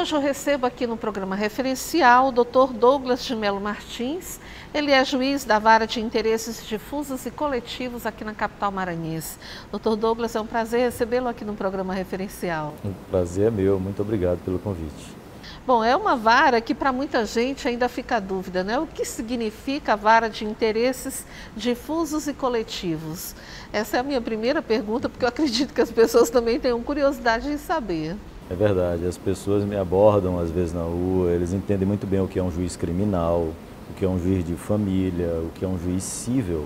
hoje eu recebo aqui no programa referencial o Dr. Douglas de Melo Martins. Ele é juiz da Vara de Interesses Difusos e Coletivos aqui na capital maranhense. Dr. Douglas, é um prazer recebê-lo aqui no programa referencial. O prazer é meu, muito obrigado pelo convite. Bom, é uma vara que para muita gente ainda fica a dúvida, né? O que significa a Vara de Interesses Difusos e Coletivos? Essa é a minha primeira pergunta, porque eu acredito que as pessoas também tenham curiosidade em saber. É verdade, as pessoas me abordam às vezes na rua, eles entendem muito bem o que é um juiz criminal, o que é um juiz de família, o que é um juiz cível.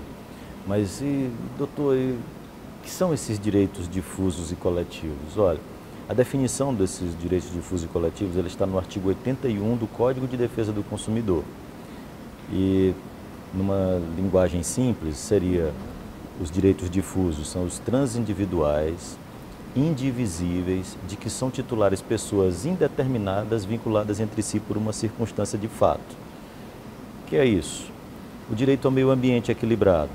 Mas, doutor, o que são esses direitos difusos e coletivos? Olha, a definição desses direitos difusos e coletivos ela está no artigo 81 do Código de Defesa do Consumidor. E, numa linguagem simples, seria os direitos difusos são os transindividuais, indivisíveis, de que são titulares pessoas indeterminadas vinculadas entre si por uma circunstância de fato. O que é isso? O direito ao meio ambiente equilibrado.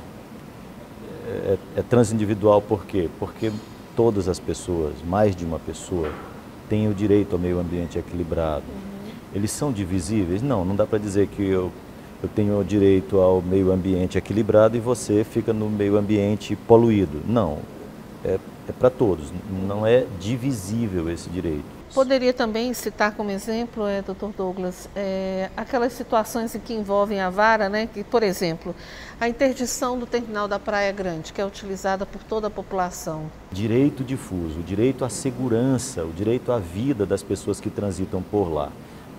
É transindividual por quê? Porque todas as pessoas, mais de uma pessoa, têm o direito ao meio ambiente equilibrado. Eles são divisíveis? Não, não dá para dizer que eu tenho o direito ao meio ambiente equilibrado e você fica no meio ambiente poluído. Não, é para todos, não é divisível esse direito. Poderia também citar como exemplo, Dr. Douglas, aquelas situações em que envolvem a vara, né? Que, por exemplo, a interdição do terminal da Praia Grande, que é utilizada por toda a população. Direito difuso, o direito à segurança, o direito à vida das pessoas que transitam por lá.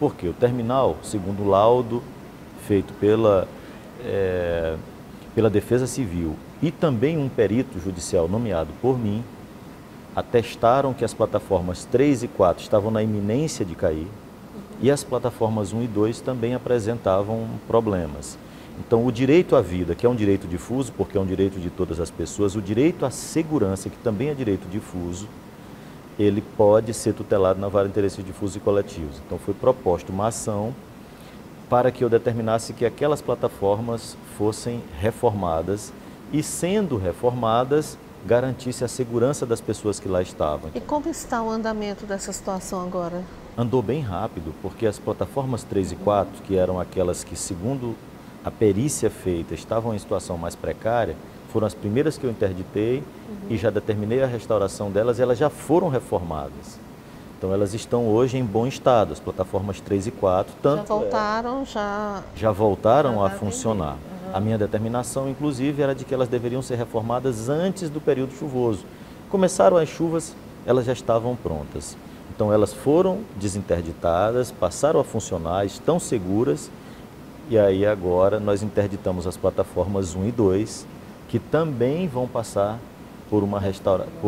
Porque o terminal, segundo o laudo feito pela Defesa Civil e também um perito judicial nomeado por mim, atestaram que as plataformas 3 e 4 estavam na iminência de cair e as plataformas 1 e 2 também apresentavam problemas. Então, o direito à vida, que é um direito difuso, porque é um direito de todas as pessoas, o direito à segurança, que também é direito difuso, ele pode ser tutelado na Vara de Interesses Difusos e Coletivos. Então, foi proposta uma ação para que eu determinasse que aquelas plataformas fossem reformadas e, sendo reformadas, garantisse a segurança das pessoas que lá estavam. E como está o andamento dessa situação agora? Andou bem rápido, porque as plataformas 3 e 4, que eram aquelas que, segundo a perícia feita, estavam em situação mais precária, foram as primeiras que eu interditei e já determinei a restauração delas e elas já foram reformadas. Então elas estão hoje em bom estado, as plataformas 3 e 4. Já voltaram a funcionar. A minha determinação, inclusive, era de que elas deveriam ser reformadas antes do período chuvoso. Começaram as chuvas, elas já estavam prontas. Então elas foram desinterditadas, passaram a funcionar, estão seguras. E aí agora nós interditamos as plataformas 1 e 2, que também vão passar por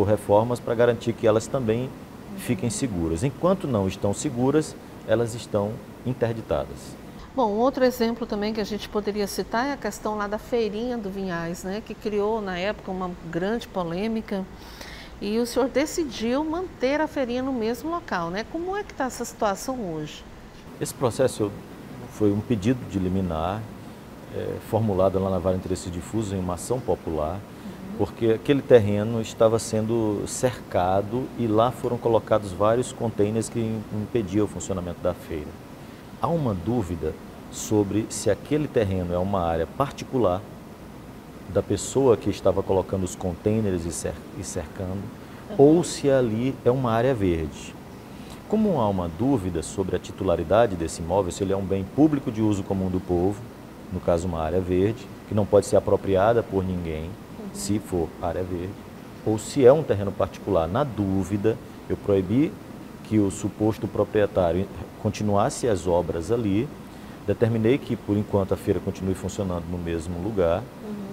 reformas para garantir que elas também fiquem seguras. Enquanto não estão seguras, elas estão interditadas. Bom, outro exemplo também que a gente poderia citar é a questão lá da feirinha do Vinhais, né, que criou na época uma grande polêmica e o senhor decidiu manter a feirinha no mesmo local, né? Como é que está essa situação hoje? Esse processo foi um pedido de liminar formulado lá na Vara de Interesses Difusos em uma ação popular, porque aquele terreno estava sendo cercado e lá foram colocados vários contêineres que impediam o funcionamento da feira. Há uma dúvida sobre se aquele terreno é uma área particular da pessoa que estava colocando os contêineres e cercando, ou se ali é uma área verde. Como há uma dúvida sobre a titularidade desse imóvel, se ele é um bem público de uso comum do povo, no caso uma área verde, que não pode ser apropriada por ninguém, se for área verde, ou se é um terreno particular. Na dúvida, eu proibi que o suposto proprietário continuasse as obras ali, determinei que, por enquanto, a feira continue funcionando no mesmo lugar,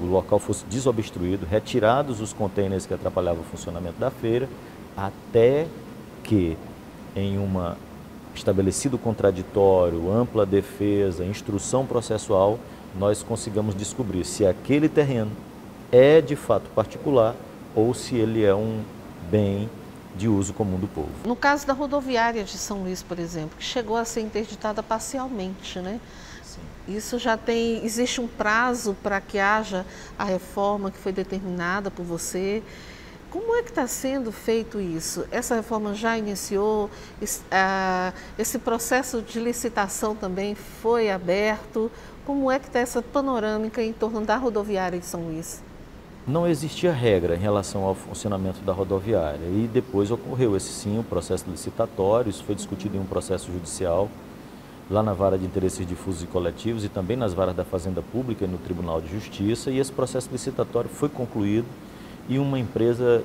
o local fosse desobstruído, retirados os contêineres que atrapalhavam o funcionamento da feira, até que, em uma estabelecido contraditório, ampla defesa, instrução processual, nós consigamos descobrir se aquele terreno é de fato particular ou se ele é um bem de uso comum do povo. No caso da rodoviária de São Luís, por exemplo, que chegou a ser interditada parcialmente, né? Sim. Isso existe um prazo para que haja a reforma que foi determinada por você. Como é que está sendo feito isso? Essa reforma já iniciou? Esse processo de licitação também foi aberto? Como é que está essa panorâmica em torno da rodoviária de São Luís? Não existia regra em relação ao funcionamento da rodoviária e depois ocorreu esse sim, o processo licitatório, isso foi discutido em um processo judicial, lá na Vara de Interesses Difusos e Coletivos e também nas varas da Fazenda Pública e no Tribunal de Justiça, e esse processo licitatório foi concluído e uma empresa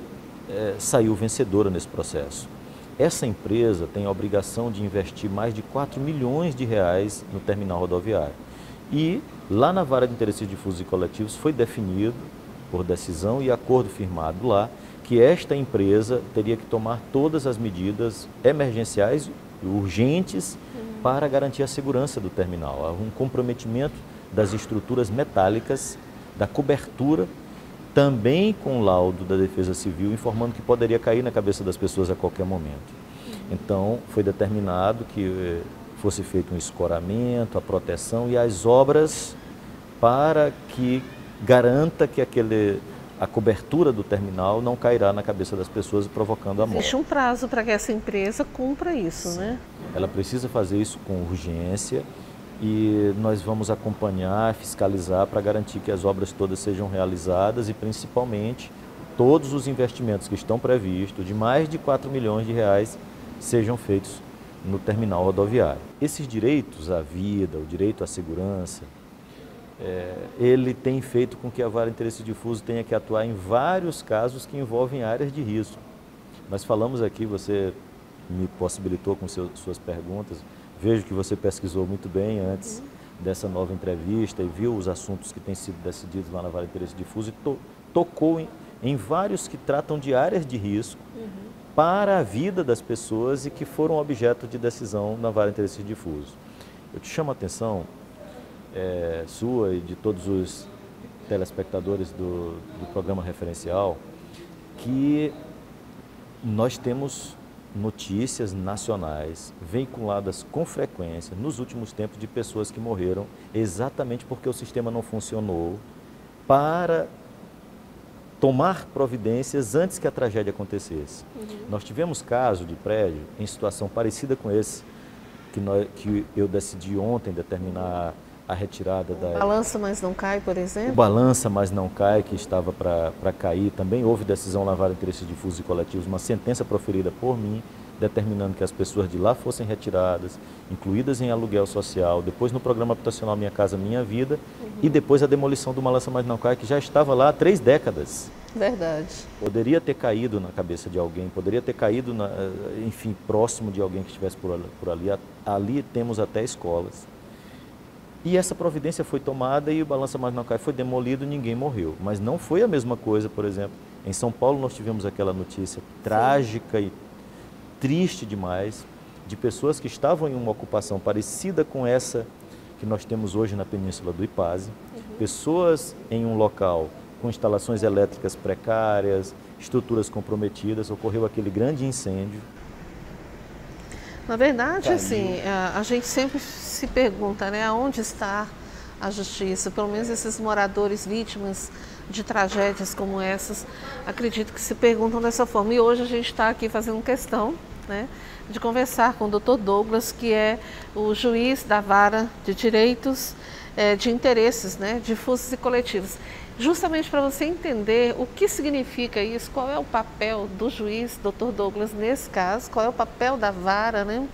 saiu vencedora nesse processo. Essa empresa tem a obrigação de investir mais de 4 milhões de reais no terminal rodoviário. E lá na Vara de Interesses Difusos e Coletivos foi definido, por decisão e acordo firmado lá, que esta empresa teria que tomar todas as medidas emergenciais e urgentes para garantir a segurança do terminal. Um comprometimento das estruturas metálicas, da cobertura, também com laudo da Defesa Civil, informando que poderia cair na cabeça das pessoas a qualquer momento. Então, foi determinado que fosse feito um escoramento, a proteção e as obras para que garanta que a cobertura do terminal não cairá na cabeça das pessoas, provocando a morte. Existe um prazo para que essa empresa cumpra isso, Sim. né? Ela precisa fazer isso com urgência e nós vamos acompanhar, fiscalizar para garantir que as obras todas sejam realizadas e principalmente todos os investimentos que estão previstos, de mais de 4 milhões de reais, sejam feitos no terminal rodoviário. Esses direitos à vida, o direito à segurança, ele tem feito com que a Vara de Interesse Difuso tenha que atuar em vários casos que envolvem áreas de risco. Nós falamos aqui, você me possibilitou com suas perguntas, vejo que você pesquisou muito bem antes dessa nova entrevista e viu os assuntos que têm sido decididos lá na Vara de Interesse Difuso e tocou em vários que tratam de áreas de risco para a vida das pessoas e que foram objeto de decisão na Vara de Interesse Difuso. Eu te chamo a atenção sua e de todos os telespectadores do programa referencial, que nós temos notícias nacionais veiculadas com frequência nos últimos tempos de pessoas que morreram exatamente porque o sistema não funcionou para tomar providências antes que a tragédia acontecesse. Nós tivemos caso de prédio em situação parecida com esse que eu decidi ontem determinar a retirada da... Balança, mas não cai, por exemplo? O Balança, mas não cai, que estava para cair. Também houve decisão na Vara de Interesses Difusos e Coletivos, uma sentença proferida por mim, determinando que as pessoas de lá fossem retiradas, incluídas em aluguel social, depois no programa habitacional Minha Casa Minha Vida, e depois a demolição do Balança, mas não cai, que já estava lá há 3 décadas. Verdade. Poderia ter caído na cabeça de alguém, poderia ter caído, enfim, próximo de alguém que estivesse por ali. Ali temos até escolas. E essa providência foi tomada e o Balança Mas Não Cai foi demolido, ninguém morreu. Mas não foi a mesma coisa, por exemplo, em São Paulo nós tivemos aquela notícia trágica e triste demais, de pessoas que estavam em uma ocupação parecida com essa que nós temos hoje na Península do Ipase, pessoas em um local com instalações elétricas precárias, estruturas comprometidas, ocorreu aquele grande incêndio. Na verdade, assim, a gente sempre se pergunta, né, aonde está a justiça? Pelo menos esses moradores vítimas de tragédias como essas, acredito que se perguntam dessa forma. E hoje a gente está aqui fazendo questão, né, de conversar com o Dr. Douglas, que é o juiz da Vara de Direitos de Interesses, né, Difusos e Coletivos. Justamente para você entender o que significa isso, qual é o papel do juiz, Dr. Douglas, nesse caso, qual é o papel da vara, né?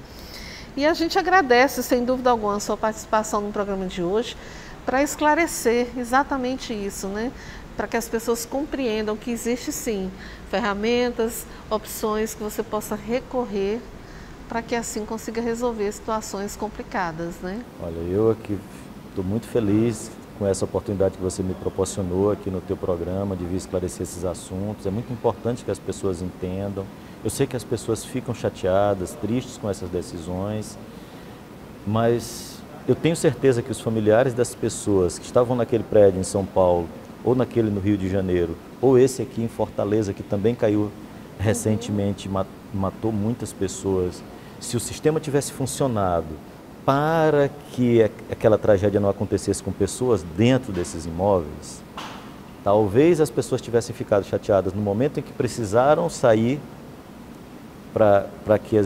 E a gente agradece, sem dúvida alguma, a sua participação no programa de hoje para esclarecer exatamente isso, né? Para que as pessoas compreendam que existe sim ferramentas, opções que você possa recorrer para que assim consiga resolver situações complicadas, né? Olha, eu aqui estou muito feliz com essa oportunidade que você me proporcionou aqui no teu programa de vir esclarecer esses assuntos. É muito importante que as pessoas entendam. Eu sei que as pessoas ficam chateadas, tristes com essas decisões, mas eu tenho certeza que os familiares das pessoas que estavam naquele prédio em São Paulo, ou naquele no Rio de Janeiro, ou esse aqui em Fortaleza, que também caiu recentemente, matou muitas pessoas, se o sistema tivesse funcionado para que aquela tragédia não acontecesse com pessoas dentro desses imóveis, Talvez as pessoas tivessem ficado chateadas no momento em que precisaram sair para que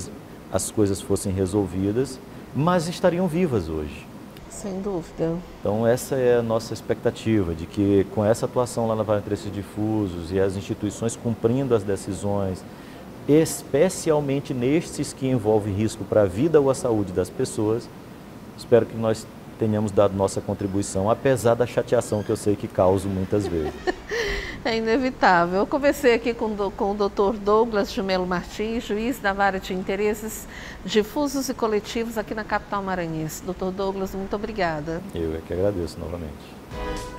as coisas fossem resolvidas, mas estariam vivas hoje. Sem dúvida. Então essa é a nossa expectativa, de que com essa atuação lá na Vara de Interesses Difusos e as instituições cumprindo as decisões, especialmente nestes que envolvem risco para a vida ou a saúde das pessoas, espero que nós tenhamos dado nossa contribuição, apesar da chateação que eu sei que causo muitas vezes. É inevitável. Eu conversei aqui com o Dr. Douglas de Melo Martins, juiz da Vara de Interesses Difusos e Coletivos aqui na capital maranhense. Dr. Douglas, muito obrigada. Eu é que agradeço novamente.